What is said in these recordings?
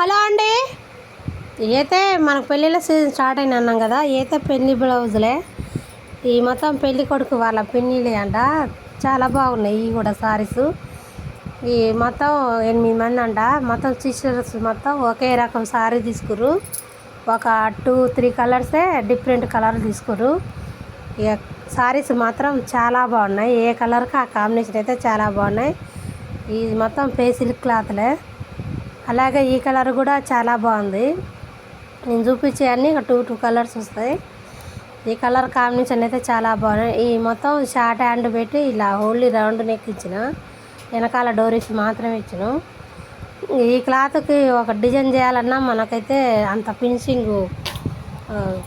Hello అండి. అయితే మనకు పెళ్ళిళ్ళ సీజన్ స్టార్ట్ అయిన అన్నాం కదా. అయితే పెళ్లి బ్లౌజులే ఈ మొత్తం పెళ్లి కొడుకు వాళ్ళ పిన్నిలే అంట. చాలా బాగున్నాయి ఇవి కూడా సారీస్. ఈ మొత్తం 8 మంది అంట. మొత్తం సిస్టర్స్ మొత్తం ఒకే రకం సారీ తీసుకుర్రు. ఒక 2-3 కలర్సే డిఫరెంట్ కలర్ తీసుకుర్రు. ఇక సారీస్ మాత్రం చాలా బాగున్నాయి. ఏ కలర్కి ఆ కాంబినేషన్ అయితే చాలా బాగున్నాయి. ఇది మొత్తం సిల్క్ క్లాత్లే. అలాగే ఈ కలర్ కూడా చాలా బాగుంది. నేను చూపించే అన్నీ 2 కలర్స్ వస్తాయి. ఈ కలర్ కాంబినేషన్ అయితే చాలా బాగున్నాయి. ఈ మొత్తం షార్ట్ హ్యాండ్ పెట్టి ఇలా ఓన్లీ రౌండ్ నెక్ ఇచ్చిన, వెనకాల డోరీస్ మాత్రమే ఇచ్చిన. ఈ క్లాత్కి ఒక డిజైన్ చేయాలన్నా మనకైతే అంత ఫినిషింగ్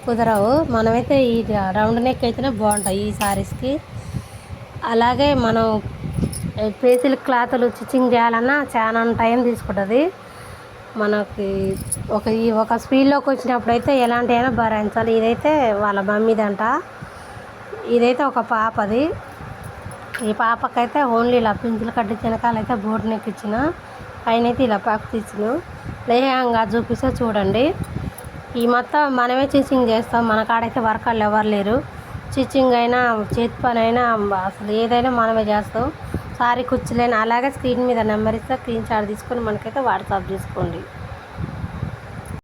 కుదరవు. మనమైతే ఈ రౌండ్ నెక్ అయితేనే బాగుంటాయి ఈ సారీస్కి. అలాగే మనం సిల్క్ క్లాతులు స్టిచ్చింగ్ చేయాలన్నా చాలా టైం తీసుకుంటుంది మనకి. ఒక స్పీడ్లోకి వచ్చినప్పుడు అయితే ఎలాంటి అయినా భరించాలి. ఇదైతే వాళ్ళ మమ్మీదంట. ఇదైతే ఒక పాపది. ఈ పాపకైతే ఓన్లీ ఇలా పింఛలు కట్టించిన కాలైతే బోర్డు నెక్ ఇచ్చిన, పైన అయితే ఇలా పాప ఇచ్చిన. లేహంగా చూపిస్తే చూడండి. ఈ మొత్తం మనమే స్టిచ్చింగ్ చేస్తాం. మన కాడైతే వర్కర్లు ఎవరు లేరు. స్టిచ్చింగ్ అయినా చేతి పని అయినా అసలు ఏదైనా మనమే చేస్తాం. సారీ కుచ్చులైనా అలాగే స్క్రీన్ మీద నెంబర్ ఇస్తే స్క్రీన్ షాట్ తీసుకొని మనకైతే వాట్సాప్ చేసుకోండి.